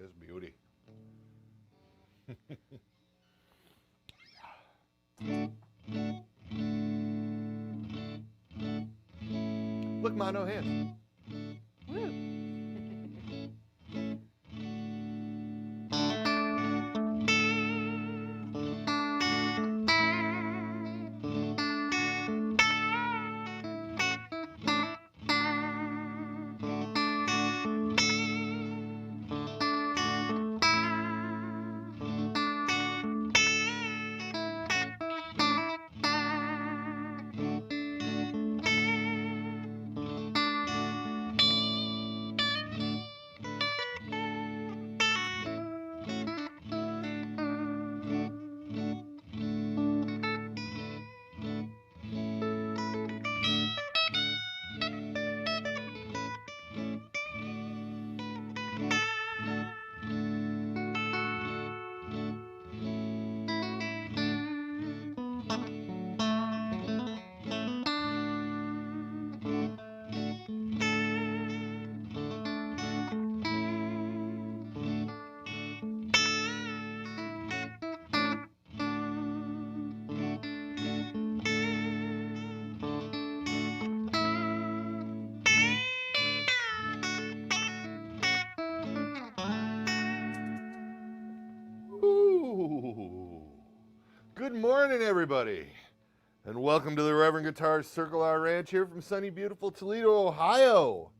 It's beauty. Look, Ma, no hands. Woo! Ooh. Good morning, everybody, and welcome to the Reverend Guitars Circle R Ranch here from sunny, beautiful Toledo, Ohio.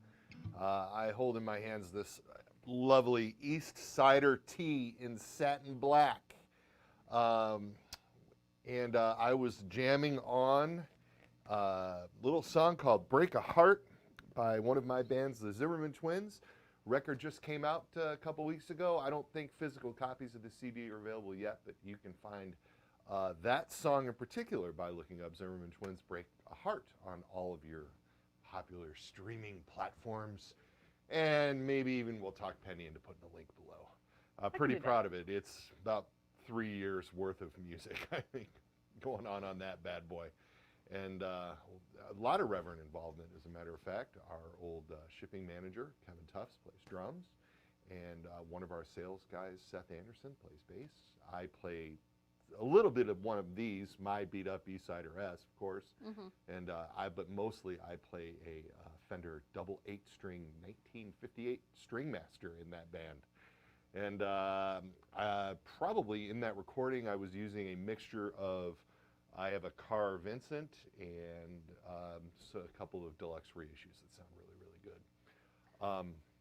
I hold in my hands this lovely East Cider tea in satin black. And I was jamming on a little song called Break a Heart by one of my bands, the Zimmerman Twins. Record just came out a couple weeks ago. I don't think physical copies of the CD are available yet, but you can find that song in particular by looking up Zimmerman Twins Break a Heart on all of your popular streaming platforms. And maybe even we'll talk Penny into putting a link below. Pretty proud of it. It's about 3 years worth of music, I think, going on that bad boy. And a lot of Reverend involvement, as a matter of fact. Our old shipping manager, Kevin Tufts, plays drums. And one of our sales guys, Seth Anderson, plays bass. I play a little bit of one of these, my beat up E-Sider S, of course. And but mostly I play a Fender double 8-string 1958 string master in that band. And probably in that recording, I was using a mixture of, I have a Carr Vincent and so a couple of deluxe reissues that sound really, really good.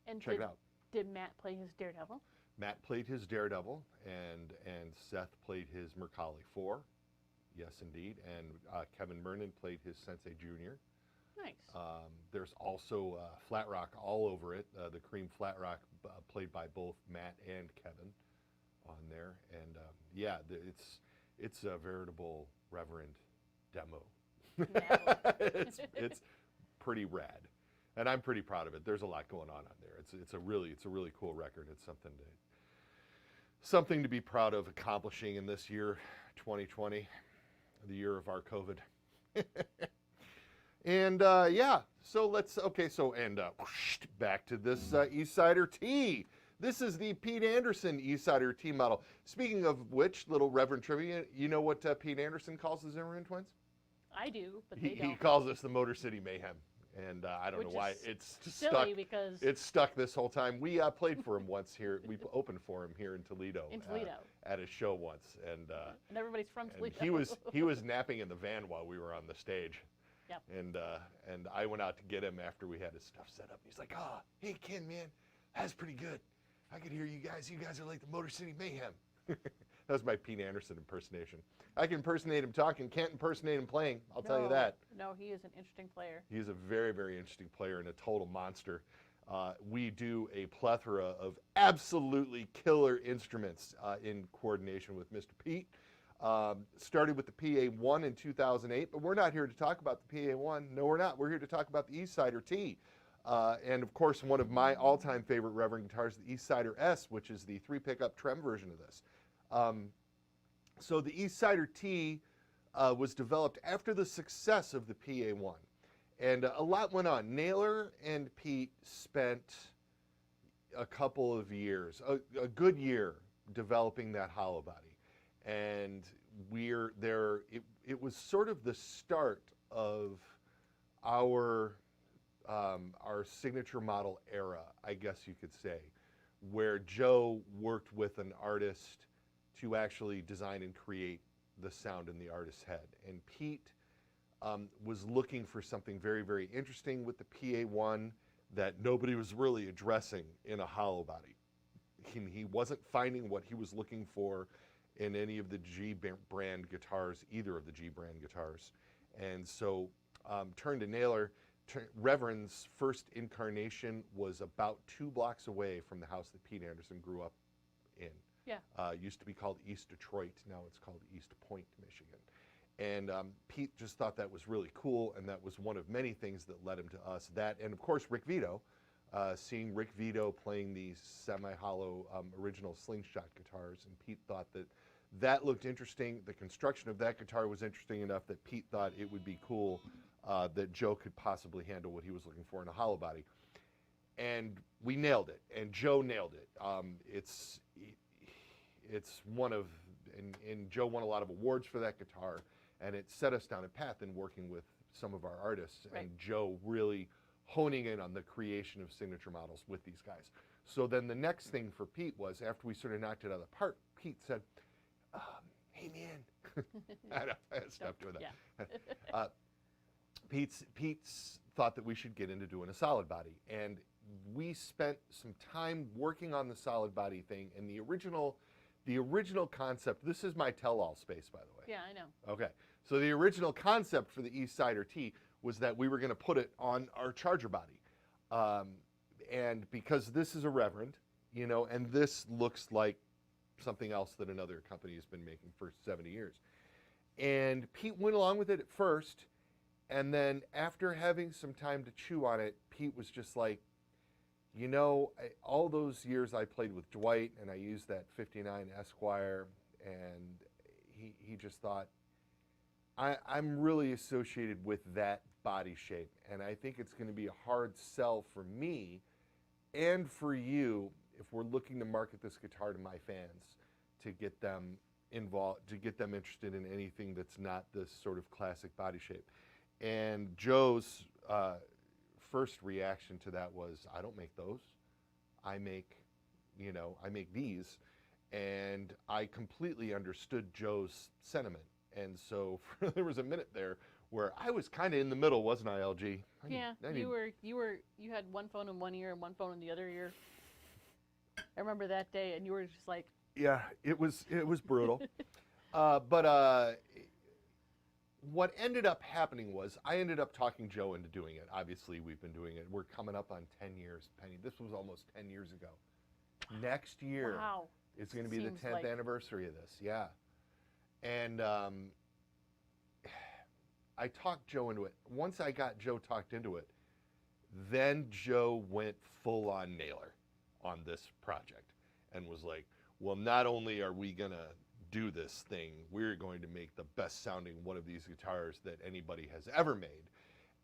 And check it out. Did Matt play his Daredevil? Matt played his Daredevil, and Seth played his Mercalli 4. Yes, indeed. And Kevin Mernon played his Sensei Junior. Nice. There's also Flat Rock all over it. The Cream Flat Rock played by both Matt and Kevin on there. And yeah, it's a veritable Reverend demo. it's pretty rad, and I'm pretty proud of it. There's a lot going on there. It's a really cool record. It's something to be proud of accomplishing in this year, 2020, the year of our COVID. And yeah, so back to this E-Sider tea. This is the Pete Anderson E-Sider tea model. Speaking of which, little Reverend trivia, you know what Pete Anderson calls the Zimmerman Twins? I do, but they don't. He calls us the Motor City Mayhem. And I don't know why it's stuck. Because it's stuck this whole time. We played for him once here. We opened for him here in Toledo. At a show once, and everybody's from Toledo. He was napping in the van while we were on the stage. Yep. And I went out to get him after we had his stuff set up. He's like, "Oh, hey Ken, man, that's pretty good. I could hear you guys. You guys are like the Motor City Mayhem." That was my Pete Anderson impersonation. I can impersonate him talking, can't impersonate him playing. I'll tell you that. No, he is an interesting player. He's a very, very interesting player and a total monster. We do a plethora of absolutely killer instruments in coordination with Mr. Pete. Started with the PA-1 in 2008, but we're not here to talk about the PA-1. No, we're not. We're here to talk about the E-Sider T. And of course, one of my all-time favorite Reverend guitars, the E-Sider S, which is the 3-pickup trem version of this. So the E-Sider T was developed after the success of the PA-1. And a lot went on. Naylor and Pete spent a couple of years, a good year developing that hollow body. And we're there, it was sort of the start of our signature model era, I guess you could say, where Joe worked with an artist to actually design and create the sound in the artist's head. And Pete was looking for something very, very interesting with the PA1 that nobody was really addressing in a hollow body. He wasn't finding what he was looking for in any of the G brand guitars, either of the G brand guitars. And so turned to Naylor. Reverend's first incarnation was about 2 blocks away from the house that Pete Anderson grew up in. Yeah. Used to be called East Detroit. Now it's called East Point, Michigan. And Pete just thought that was really cool, and that was one of many things that led him to us. That, and of course, Rick Vito, seeing Rick Vito playing these semi-hollow original slingshot guitars, and Pete thought that that looked interesting. The construction of that guitar was interesting enough that Pete thought it would be cool that Joe could possibly handle what he was looking for in a hollow body. And we nailed it, and Joe nailed it. It's one of, and Joe won a lot of awards for that guitar, and it set us down a path in working with some of our artists, Right. and Joe really honing in on the creation of signature models with these guys. So then the next thing for Pete was, after we sort of knocked it out of the park, Pete said, hey man, I know, I had stuff doing that. Yeah. Pete's thought that we should get into doing a solid body, and we spent some time working on the solid body thing. And the original concept, this is my tell-all space, by the way. Yeah, I know. Okay, so the original concept for the East Sider T was that we were going to put it on our Charger body, and because this is a Reverend, you know, and this looks like something else that another company has been making for 70 years. And Pete went along with it at first, and then after having some time to chew on it, Pete was just like, you know, all those years I played with Dwight, and I used that 59 Esquire, and he just thought, I'm really associated with that body shape, and I think it's going to be a hard sell for me and for you if we're looking to market this guitar to my fans, to get them involved, to get them interested in anything that's not this sort of classic body shape. And Joe's first reaction to that was, I don't make those. I make these. And I completely understood Joe's sentiment. And so there was a minute there where I was kind of in the middle, wasn't I, LG? You had one phone in one ear and one phone in the other ear. I remember that day, and you were just like, yeah, it was brutal. What ended up happening was I ended up talking Joe into doing it. Obviously, we've been doing it. We're coming up on 10 years, Penny. This was almost 10 years ago. Next year, wow. it's going to be the Seems 10th like- anniversary of this. Yeah. And I talked Joe into it. Once I got Joe talked into it, then Joe went full on Naylor on this project and was like, well, not only are we going to do this thing, we're going to make the best sounding one of these guitars that anybody has ever made.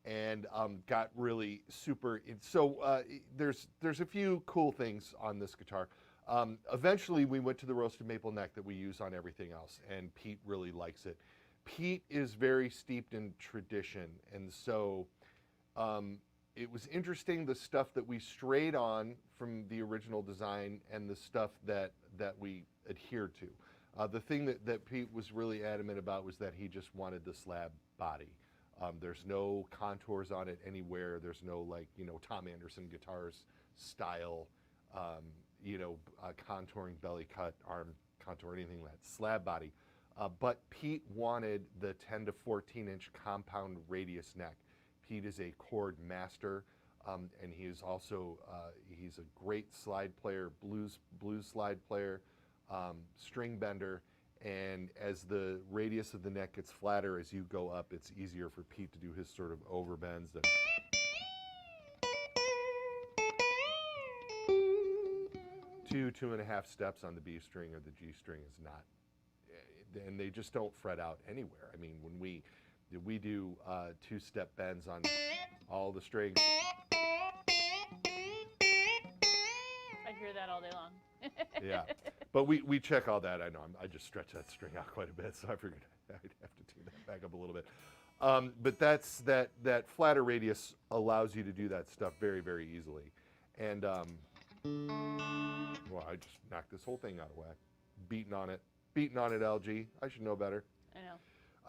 And got really super. So there's a few cool things on this guitar. Eventually, we went to the roasted maple neck that we use on everything else, and Pete really likes it. Pete is very steeped in tradition, and so it was interesting the stuff that we strayed on from the original design and the stuff that we adhered to. The thing that Pete was really adamant about was that he just wanted the slab body. There's no contours on it anywhere. There's no, like, you know, Tom Anderson guitars style, contouring belly cut, arm contour, anything like that. Slab body. But Pete wanted the 10 to 14 inch compound radius neck. Pete is a chord master, and he is also he's a great slide player, blues slide player, string bender. And as the radius of the neck gets flatter as you go up, it's easier for Pete to do his sort of overbends. And 2.5 steps on the B string or the G string is not, and they just don't fret out anywhere. I mean, when we do 2-step bends on all the strings, I hear that all day long. Yeah, but we check all that. I know I just stretch that string out quite a bit, so I figured I'd have to tune that back up a little bit. But that flatter radius allows you to do that stuff very, very easily. And well, I just knocked this whole thing out of whack. Beating on it, LG. I should know better. I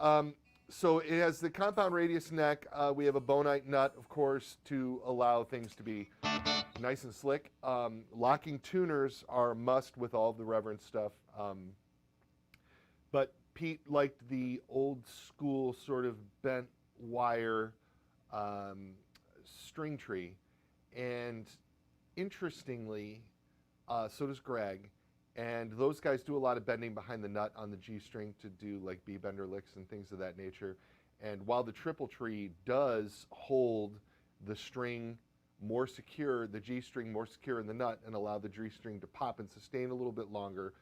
know. So it has the compound radius neck. We have a bonite nut, of course, to allow things to be nice and slick. Locking tuners are a must with all the Reverend stuff. But Pete liked the old school sort of bent wire string tree. And interestingly, so does Greg. And those guys do a lot of bending behind the nut on the G string to do like B-bender licks and things of that nature. And while the triple tree does hold the string more secure, the G string more secure in the nut, and allow the G string to pop and sustain a little bit longer,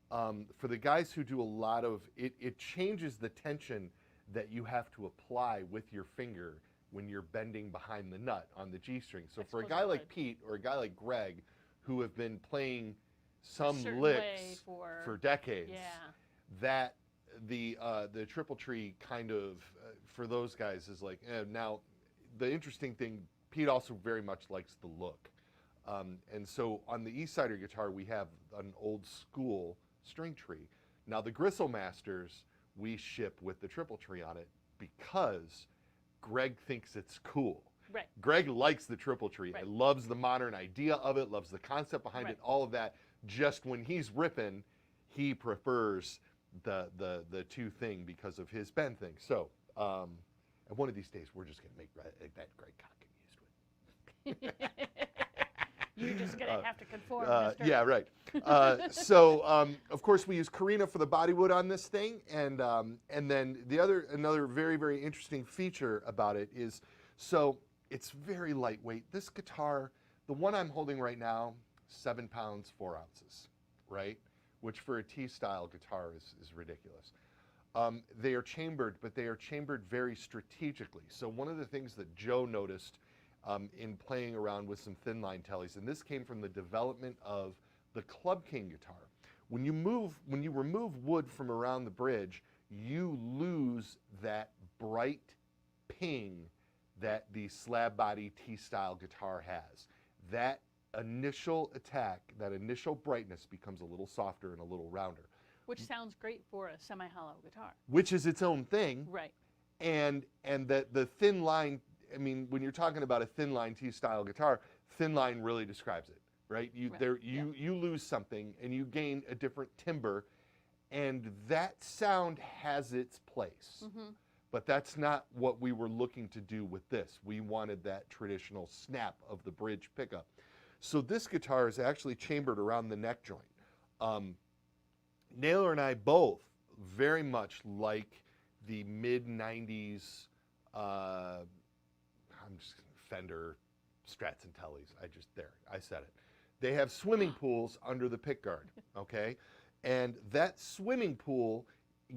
for the guys who do a lot of it, it changes the tension that you have to apply with your finger when you're bending behind the nut on the G string. So That's for a supposed guy to be like good. Pete or a guy like Greg, who have been playing some certain licks way for decades, yeah. that the triple tree kind of for those guys is like now. The interesting thing, Pete also very much likes the look, and so on the East-Sider guitar we have an old school string tree. Now the Gristle Masters we ship with the triple tree on it because Greg thinks it's cool. Right. Greg likes the triple tree. Right. Loves the modern idea of it, loves the concept behind Right. it, all of that. Just when he's ripping, he prefers the two thing because of his bend thing. So, and one of these days we're just gonna make that Greg Cocken used to it. You're just gonna have to conform. Mr. Yeah, right. Of course, we use Carina for the bodywood on this thing, and then another very, very interesting feature about it is, so it's very lightweight. This guitar, the one I'm holding right now, 7 pounds 4 ounces, right? Which for a T-style guitar is ridiculous. They are chambered, but they are chambered very strategically. So one of the things that Joe noticed in playing around with some thin line tellies, and this came from the development of the Club King guitar. When you remove wood from around the bridge, you lose that bright ping that the slab body T-style guitar has. That initial attack, that initial brightness becomes a little softer and a little rounder, Which sounds great for a semi-hollow guitar. which is its own thing. Right. And that the thin line, I mean, when you're talking about a thin line T-style guitar, thin line really describes it, right? You lose something and you gain a different timbre, and that sound has its place. Mm-hmm. But that's not what we were looking to do with this. We wanted that traditional snap of the bridge pickup. So this guitar is actually chambered around the neck joint. Naylor and I both very much like the mid-90s Fender Strats and Tellys. I said it. They have swimming pools under the pickguard, okay? And that swimming pool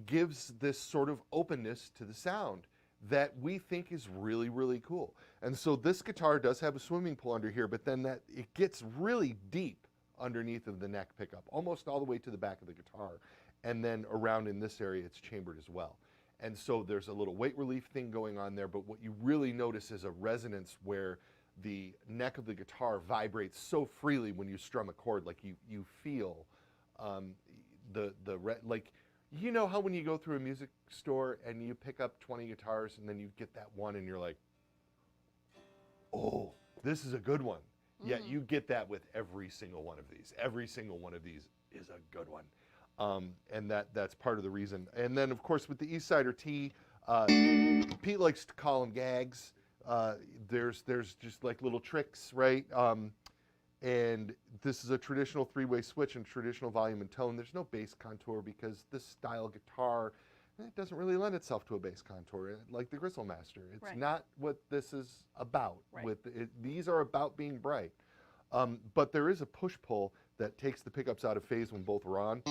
gives this sort of openness to the sound that we think is really, really cool. And so this guitar does have a swimming pool under here, but then it gets really deep underneath of the neck pickup, almost all the way to the back of the guitar. And then around in this area, it's chambered as well. And so there's a little weight relief thing going on there, but what you really notice is a resonance where the neck of the guitar vibrates so freely when you strum a chord, like you feel like, you know how when you go through a music store and you pick up 20 guitars and then you get that one and you're like, oh, this is a good one. Mm-hmm. Yet you get that with every single one of these. Every single one of these is a good one. And that's part of the reason. And then, of course, with the East-Sider T, Pete likes to call them gags. There's just like little tricks, right? And this is a traditional three-way switch and traditional volume and tone. There's no bass contour because this style guitar, it doesn't really lend itself to a bass contour like the Gristle Master. It's Right. not what this is about. Right. These are about being bright. But there is a push-pull that takes the pickups out of phase when both are on.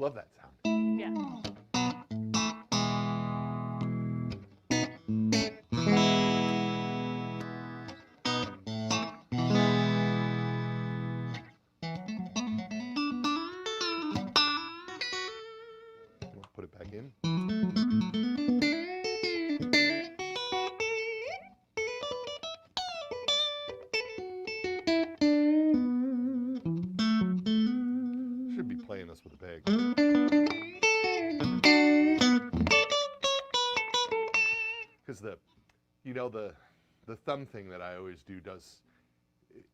Love that sound. Yeah. We'll put it back in. Should be playing this with a peg. Because the thumb thing that I always do does it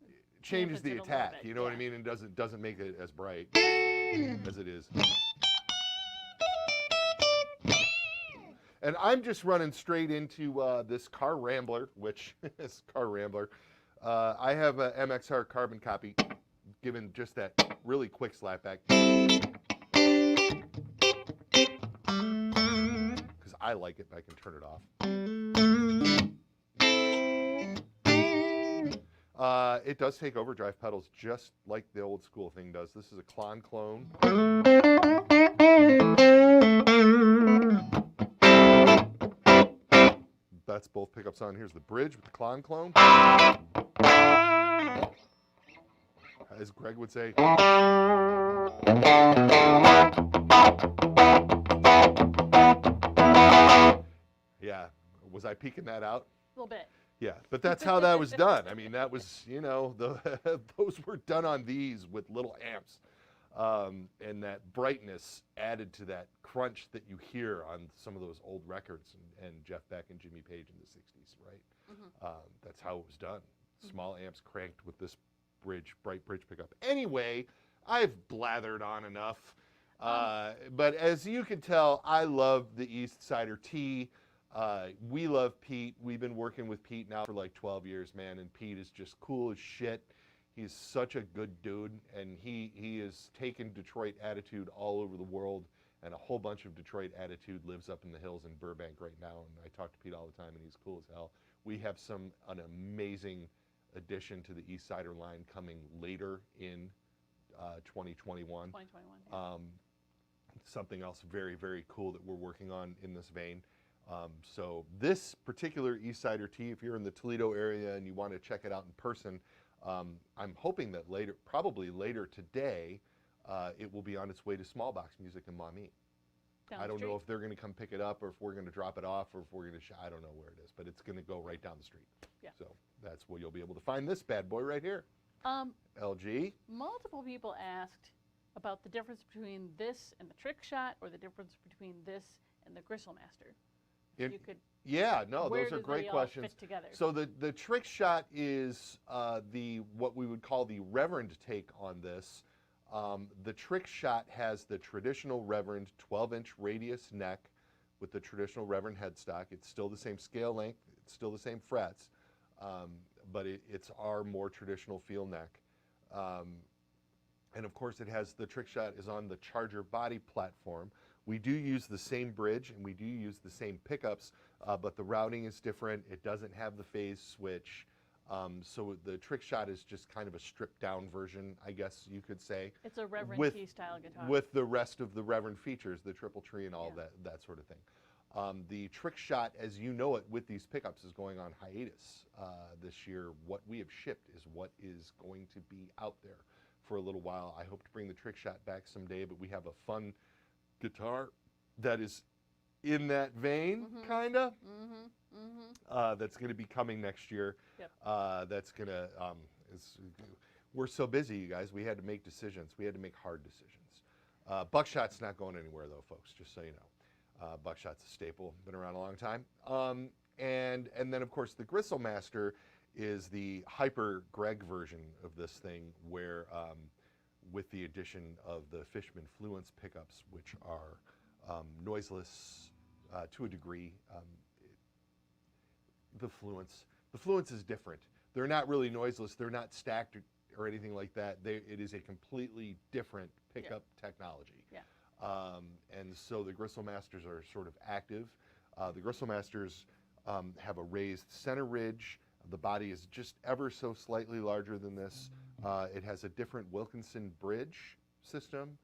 changes the Dampens it a little attack. bit, You know what I yeah. mean? And doesn't make it as bright as it is. And I'm just running straight into this Car Rambler, which is Car Rambler. I have a MXR carbon copy, given just that really quick slapback. Because I like it, and I can turn it off. It does take overdrive pedals just like the old school thing does. This is a Klon clone. That's both pickups on. Here's the bridge with the Klon clone. As Greg would say. Yeah, was I peeking that out? A little bit. Yeah, but that's how that was done. I mean, that was, those were done on these with little amps. And that brightness added to that crunch that you hear on some of those old records and Jeff Beck and Jimmy Page in the 60s, right? Mm-hmm. That's how it was done. Small amps cranked with this bright bridge pickup. Anyway, I've blathered on enough. But as you can tell, I love the East Sider T. We love Pete. We've been working with Pete now for like 12 years, man, and Pete is just cool as shit. He's such a good dude, and he has taken Detroit attitude all over the world, and a whole bunch of Detroit attitude lives up in the hills in Burbank right now, and I talk to Pete all the time, and he's cool as hell. We have an amazing addition to the East Sider line coming later in 2021. 2021. Yeah. Something else very, very cool that we're working on in this vein. So this particular East Sider T, if you're in the Toledo area and you want to check it out in person, I'm hoping that probably later today, it will be on its way to Small Box Music in Maumee. Down I the don't know street. if they're going to come pick it up or if we're going to drop it off or if we're going to, I don't know where it is, but it's going to go right down the street. Yeah. So that's where you'll be able to find this bad boy right here. LG. Multiple people asked about the difference between this and the Trick Shot, or the difference between this and the Gristlemaster. If you could. Yeah, no, Where those are do great they all questions. fit together? So the Trick Shot is what we would call the Reverend take on this. The Trick Shot has the traditional Reverend 12-inch radius neck with the traditional Reverend headstock. It's still the same scale length. It's still the same frets, but it's our more traditional feel neck. And of course, it has the Trick Shot is on the Charger body platform. We do use the same bridge and we do use the same pickups, but the routing is different. It doesn't have the phase switch. So the Trick Shot is just kind of a stripped down version, I guess you could say. It's a Reverend T style guitar. With the rest of the Reverend features, the triple tree and all that sort of thing. The Trick Shot, as you know it, with these pickups is going on hiatus this year. What we have shipped is what is going to be out there for a little while. I hope to bring the Trick Shot back someday, but we have a fun guitar that is in that vein, kinda. That's going to be coming next year. Yep. That's going to. We're so busy, you guys. We had to make decisions. We had to make hard decisions. Buckshot's not going anywhere, though, folks. Just so you know, Buckshot's a staple. Been around a long time. And then of course the Gristlemaster is the hyper Greg version of this thing, where with the addition of the Fishman Fluence pickups, which are noiseless to a degree. The Fluence is different. They're not really noiseless. They're not stacked or anything like that. It is a completely different pickup technology. Yeah. And so the Gristlmasters are sort of active. The Gristlmasters have a raised center ridge. The body is just ever so slightly larger than this. It has a different Wilkinson bridge system.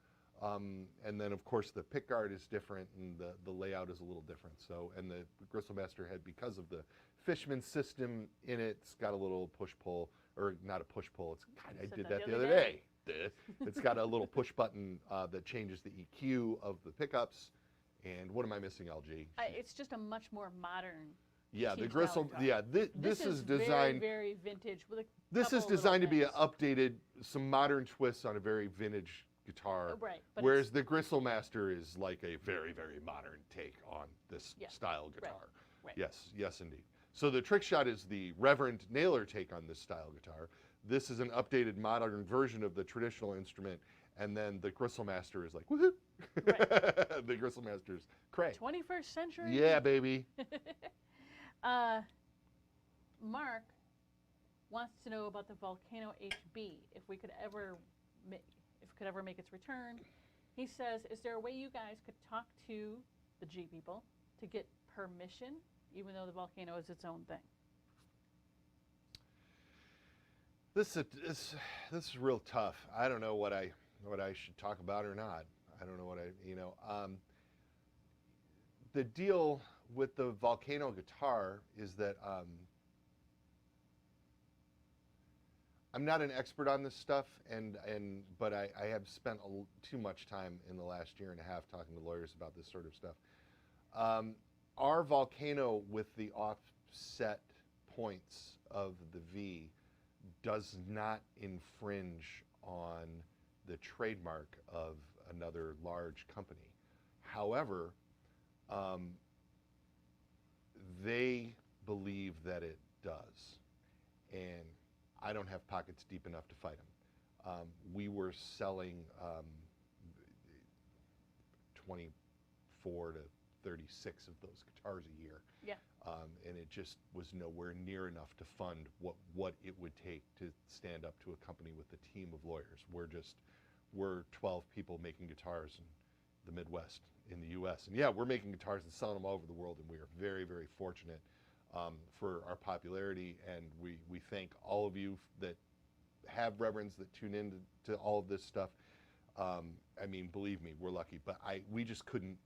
And then, of course, the pickguard is different, and the layout is a little different. So, and the Gristlemaster head, because of the Fishman system in it, it's got a little push-pull, or not a push-pull. It's God, I did that the other day. It's got a little push button that changes the EQ of the pickups. And what am I missing, LG? It's just a much more modern. Yeah, the Teach Gristle. Valley Yeah, guitar. this is designed. very vintage. With a This is couple little designed to be things. updated, some modern twists on a very vintage guitar. Right, but Whereas the Gristlemaster is like a very, very modern take on this Yeah, style guitar. right. Yes, yes, indeed. So the Trickshot is the Reverend Naylor take on this style guitar. This is an updated, modern version of the traditional instrument, and then the Gristlemaster is like, woohoo! Right. The Gristlemaster is cray. 21st century. Yeah, baby. Mark wants to know about the Volcano HB. If we could ever make its return, he says, is there a way you guys could talk to the G people to get permission, even though the Volcano is its own thing? This is real tough. I don't know what I should talk about or not. I don't know what the deal with the Volcano guitar is that I'm not an expert on this stuff, but I have spent too much time in the last year and a half talking to lawyers about this sort of stuff. Our Volcano with the offset points of the V does not infringe on the trademark of another large company. However, they believe that it does, and I don't have pockets deep enough to fight them. We were selling 24 to 36 of those guitars a year. Yeah. And it just was nowhere near enough to fund what it would take to stand up to a company with a team of lawyers. We're 12 people making guitars in the Midwest in the U.S. And yeah, we're making guitars and selling them all over the world, and we are very, very fortunate for our popularity, and we thank all of you that have reverends that tune in to all of this stuff. I mean, believe me, we're lucky, but we just couldn't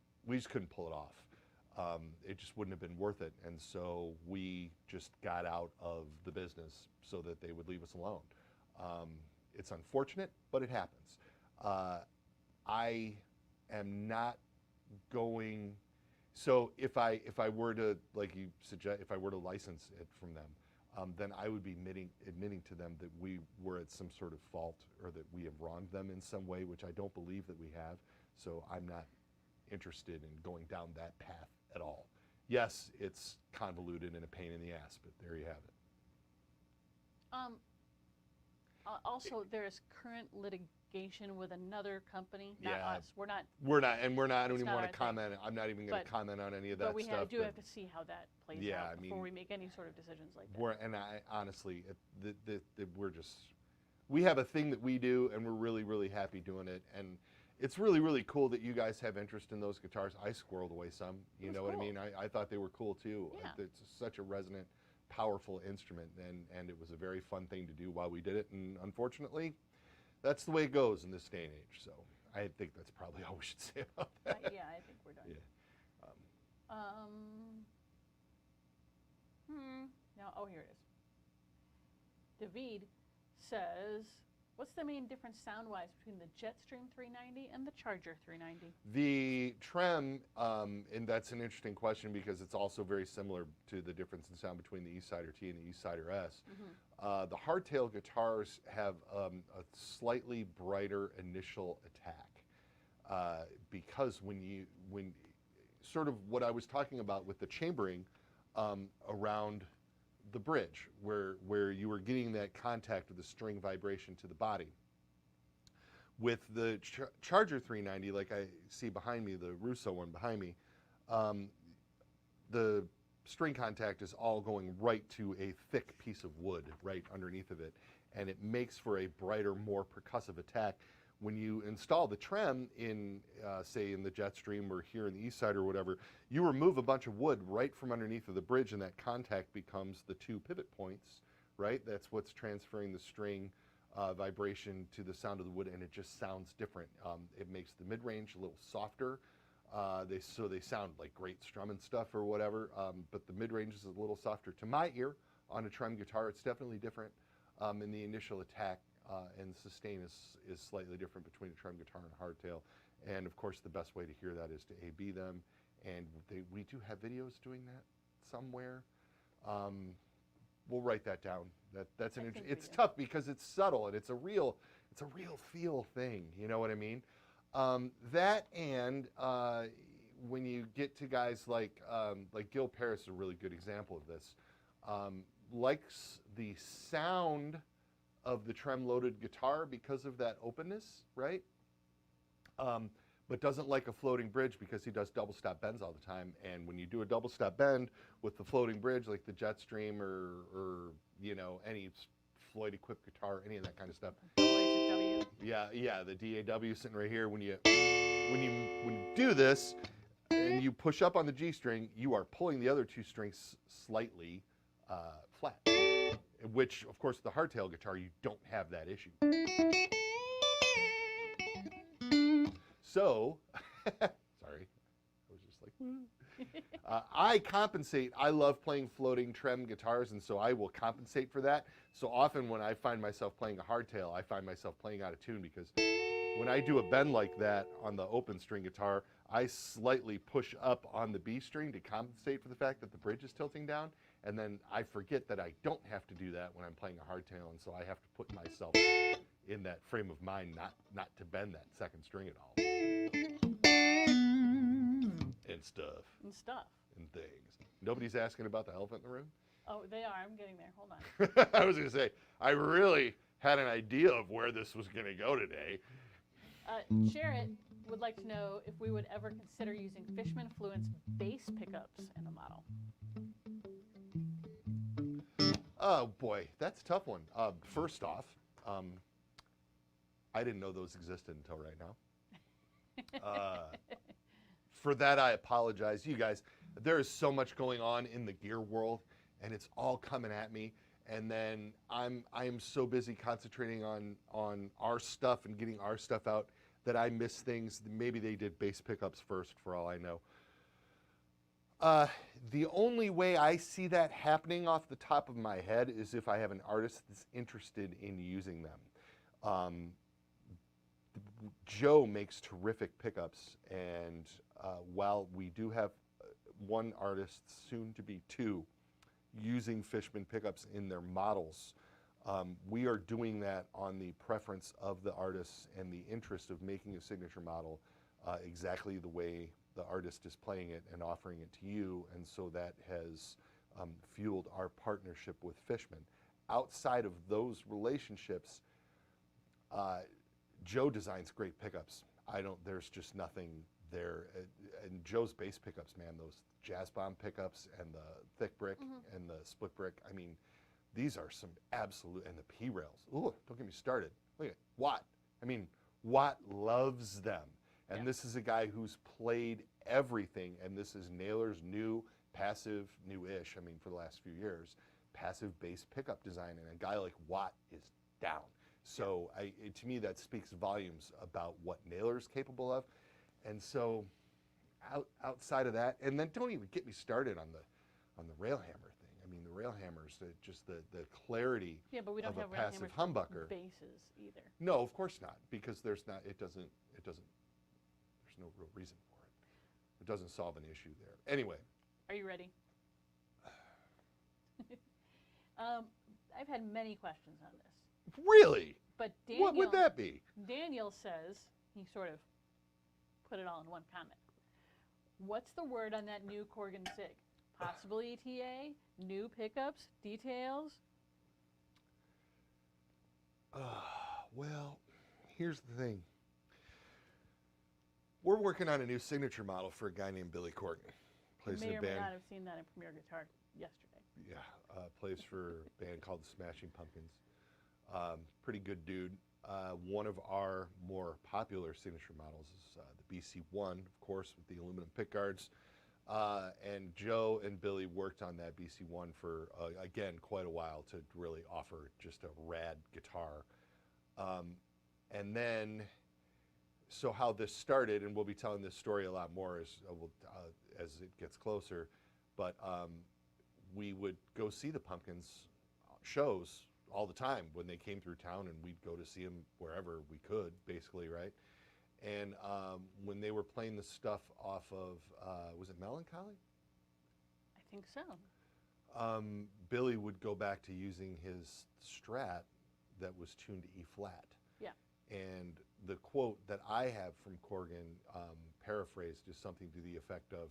pull it off. It just wouldn't have been worth it, and so we just got out of the business so that they would leave us alone. It's unfortunate, but it happens. I am not going. So if I were to, like you suggest, if I were to license it from them, then I would be admitting to them that we were at some sort of fault, or that we have wronged them in some way, which I don't believe that we have. So I'm not interested in going down that path at all. Yes, it's convoluted and a pain in the ass, but there you have it. Also, there is current litigation with another company, not Yeah. us. We're not. I don't It's even not want our to thing. comment. I'm not even going But- to comment on any of that But we stuff. do have to see how that plays Yeah, out I before mean, we make any sort of decisions like that. And I honestly, we have a thing that we do, and we're really, really happy doing it. And it's really, really cool that you guys have interest in those guitars. I squirreled away some. You was know what I cool. mean? I thought they were cool too. Yeah. It's such a resonant, powerful instrument, and it was a very fun thing to do while we did it. And unfortunately, that's the way it goes in this day and age. So I think that's probably all we should say about that. Yeah, I think we're done. Yeah. Now, oh, here it is. David says, what's the main difference sound-wise between the Jetstream 390 and the Charger 390? The trem, and that's an interesting question because it's also very similar to the difference in sound between the Eastsider T and the Eastsider S. The hardtail guitars have a slightly brighter initial attack because when sort of what I was talking about with the chambering around the bridge, where you were getting that contact of the string vibration to the body. With the Charger 390, like I see behind me, the Russo one behind me, the string contact is all going right to a thick piece of wood right underneath of it, and it makes for a brighter, more percussive attack. When you install the trem in, say, in the Jetstream or here in the Eastside or whatever, you remove a bunch of wood right from underneath of the bridge, and that contact becomes the two pivot points, right? That's what's transferring the string vibration to the sound of the wood, and it just sounds different. It makes the mid-range a little softer. So they sound like great strum and stuff or whatever, but the mid-range is a little softer to my ear. On a trem guitar, it's definitely different. And the initial attack and sustain is slightly different between a trem guitar and a hardtail. And of course, the best way to hear that is to A/B them. And we do have videos doing that somewhere. We'll write that down. That's an it's tough because it's subtle and it's a real feel thing. You know what I mean? That and when you get to guys like Gil Paris is a really good example of this. Likes the sound of the trem-loaded guitar because of that openness, right? But doesn't like a floating bridge because he does double stop bends all the time. And when you do a double stop bend with the floating bridge, like the Jetstream or you know, any Floyd equipped guitar, any of that kind of stuff. Yeah, the DAW sitting right here. When you do this and you push up on the G string, you are pulling the other two strings slightly flat. Which, of course, the hardtail guitar, you don't have that issue. So, sorry, I was just like, I compensate. I love playing floating trem guitars, and so I will compensate for that. So often when I find myself playing a hardtail, I find myself playing out of tune because when I do a bend like that on the open string guitar, I slightly push up on the B string to compensate for the fact that the bridge is tilting down, and then I forget that I don't have to do that when I'm playing a hardtail, and so I have to put myself in that frame of mind not to bend that second string at all. And stuff. And things. Nobody's asking about the elephant in the room? Oh, they are. I'm getting there. Hold on. I was going to say, I really had an idea of where this was going to go today. Sherritt would like to know if we would ever consider using Fishman Fluence bass pickups in a model. Oh, boy, that's a tough one. First off, I didn't know those existed until right now. For that, I apologize. You guys, there is so much going on in the gear world, and it's all coming at me. And then I am so busy concentrating on our stuff and getting our stuff out that I miss things. Maybe they did bass pickups first, for all I know. The only way I see that happening off the top of my head is if I have an artist that's interested in using them. Joe makes terrific pickups, and while we do have one artist, soon to be two, using Fishman pickups in their models, we are doing that on the preference of the artists and the interest of making a signature model exactly the way the artist is playing it and offering it to you, and so that has fueled our partnership with Fishman. Outside of those relationships, Joe designs great pickups. There's just nothing there. And Joe's bass pickups, man, those Jazz Bomb pickups and the thick brick and the split brick, I mean, these are some absolute, and the P-rails. Ooh, don't get me started. Look at Watt. I mean, Watt loves them. And this is a guy who's played everything, and this is Naylor's new, passive, new-ish, I mean, for the last few years, passive bass pickup design, and a guy like Watt is down. So to me, that speaks volumes about what Naylor's capable of. And so outside of that, and then don't even get me started on the Railhammer thing. I mean, the Railhammer's just the clarity but we don't of have a passive Railhammers humbucker. Bases either. No, of course not, because there's no real reason for it. It doesn't solve an issue there. Anyway. Are you ready? I've had many questions on this. Really? But Daniel, what would that be? Daniel says, he sort of put it all in one comment. What's the word on that new Corgan SIG? Possible ETA? New pickups? Details? Well, here's the thing. We're working on a new signature model for a guy named Billy Corgan. Plays You may in a or may band. not have seen that in Premier Guitar yesterday. Yeah, plays for a band called the Smashing Pumpkins. Pretty good dude. One of our more popular signature models is the BC1, of course, with the aluminum pickguards. And Joe and Billy worked on that BC1 for, again, quite a while to really offer just a rad guitar. And then, so how this started, and we'll be telling this story a lot more as it gets closer, but we would go see the Pumpkins shows all the time when they came through town, and we'd go to see them wherever we could, basically, right? And when they were playing the stuff off of, was it Melancholy? I think so. Billy would go back to using his Strat that was tuned to E flat. Yeah. And the quote that I have from Corgan, paraphrased, is something to the effect of,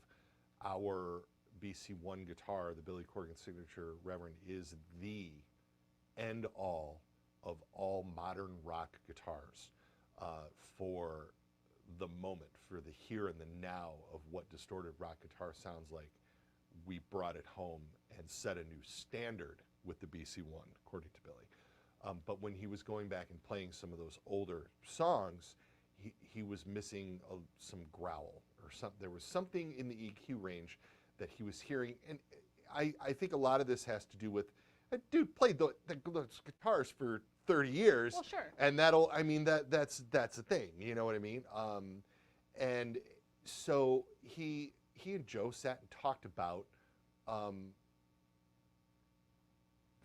our BC1 guitar, the Billy Corgan Signature Reverend, is the end all of all modern rock guitars for the moment, for the here and the now of what distorted rock guitar sounds like. We brought it home and set a new standard with the BC1, according to Billy. But when he was going back and playing some of those older songs, he was missing some growl or something. There was something in the EQ range that he was hearing. And I think a lot of this has to do with, dude played those guitars for 30 years. Well, sure. And that's the thing, you know what I mean? And so he and Joe sat and talked about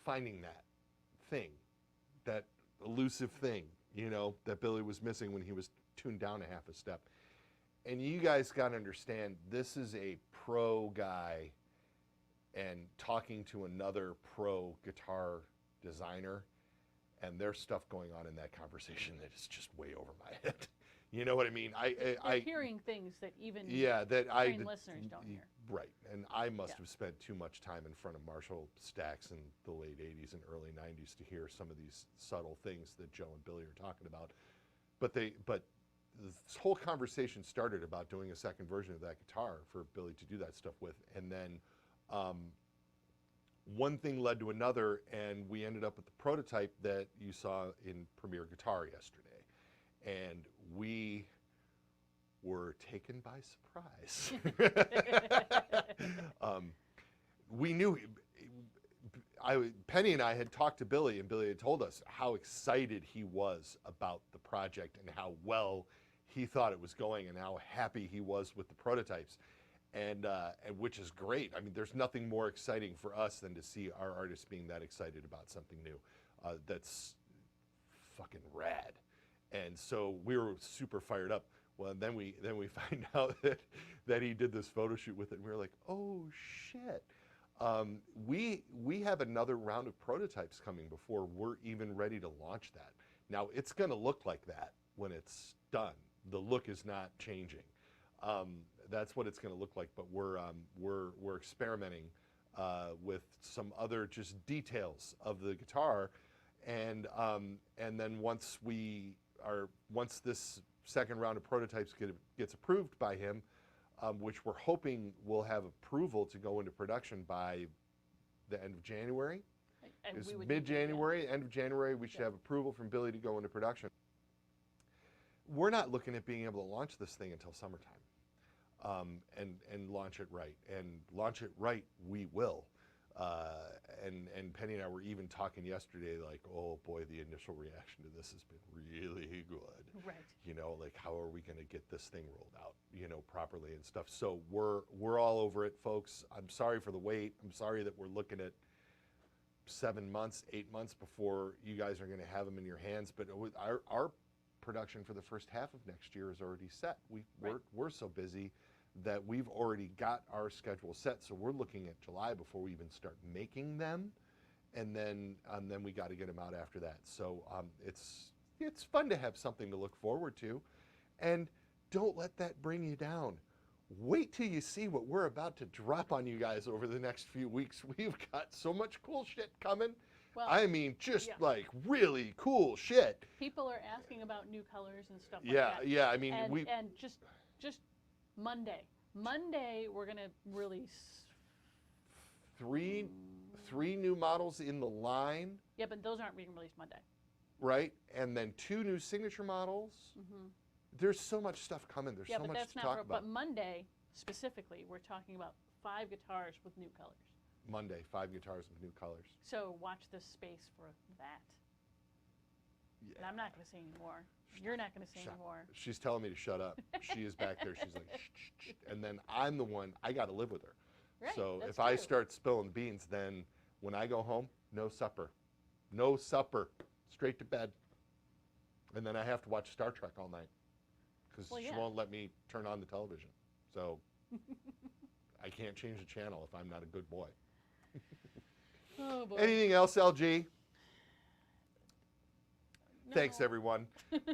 finding that thing, that elusive thing, you know, that Billy was missing when he was tuned down a half a step. And you guys got to understand, this is a pro guy and talking to another pro guitar designer, and there's stuff going on in that conversation that is just way over my head. You know what I mean? You're hearing things that even trained listeners don't hear. Right, and I must have spent too much time in front of Marshall Stacks in the late 80s and early 90s to hear some of these subtle things that Joe and Billy are talking about. But this whole conversation started about doing a second version of that guitar for Billy to do that stuff with, and then one thing led to another, and we ended up with the prototype that you saw in Premier Guitar yesterday. And we were taken by surprise. We knew, Penny and I had talked to Billy, and Billy had told us how excited he was about the project and how well he thought it was going and how happy he was with the prototypes. And which is great. I mean, there's nothing more exciting for us than to see our artists being that excited about something new. That's fucking rad. And so we were super fired up. Well, then we find out that he did this photo shoot with it, and we were like, oh shit. We have another round of prototypes coming before we're even ready to launch that. Now it's going to look like that when it's done. The look is not changing. That's what it's going to look like. But we're experimenting with some other just details of the guitar, and then once this second round of prototypes gets approved by him, which we're hoping will have approval to go into production by the end of January. It's mid-January, end of January, we should have approval from Billy to go into production. We're not looking at being able to launch this thing until summertime, and launch it right. And launch it right, we will. And Penny and I were even talking yesterday, like, oh boy, the initial reaction to this has been really good. Right. You know, like, how are we going to get this thing rolled out, you know, properly and stuff. So we're all over it, folks. I'm sorry for the wait. I'm sorry that we're looking at 7 months, 8 months before you guys are going to have them in your hands. But our production for the first half of next year is already set. We're so busy that we've already got our schedule set. So we're looking at July before we even start making them, and then we got to get them out after that. So it's fun to have something to look forward to, and don't let that bring you down. Wait till you see what we're about to drop on you guys over the next few weeks. We've got so much cool shit coming. Well, I mean, just like really cool shit. People are asking about new colors and stuff like that. Yeah. I mean, and just Monday, we're gonna release three new models in the line. Yeah, but those aren't being released Monday. Right, and then 2 new signature models. Mm-hmm. There's so much stuff coming. There's so much to talk about. But Monday specifically, we're talking about 5 guitars with new colors. Monday, 5 guitars with new colors. So watch this space for that. And I'm not going to say anymore. You're not going to say Shut- anymore. She's telling me to shut up. She is back there. She's like, shh, shh, shh. And then I'm the one, I got to live with her. Right, So that's if I true. start spilling beans, then when I go home, no supper. No supper. Straight to bed. And then I have to watch Star Trek all night because Well, she yeah. won't let me turn on the television. So I can't change the channel if I'm not a good boy. Oh, boy. Anything else, LG? Thanks, No. everyone.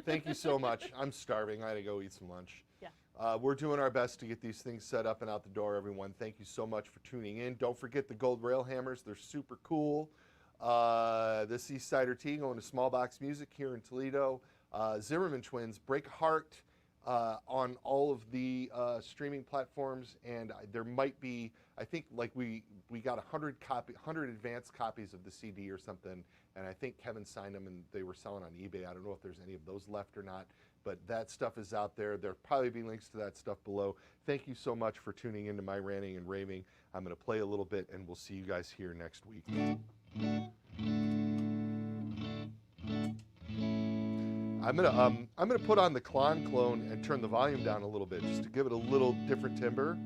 Thank you so much. I'm starving. I got to go eat some lunch. Yeah. We're doing our best to get these things set up and out the door, everyone. Thank you so much for tuning in. Don't forget the gold rail hammers. They're super cool. This East Sider Tea going to Small Box Music here in Toledo. Zimmerman Twins, Break a Heart on all of the streaming platforms. And there might be, I think, like we got 100 advanced copies of the CD or something. And I think Kevin signed them and they were selling on eBay. I don't know if there's any of those left or not. But that stuff is out there. There'll probably be links to that stuff below. Thank you so much for tuning into my ranting and raving. I'm going to play a little bit, and we'll see you guys here next week. I'm gonna put on the Klon clone and turn the volume down a little bit just to give it a little different timbre.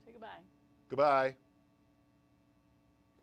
Say goodbye. Goodbye.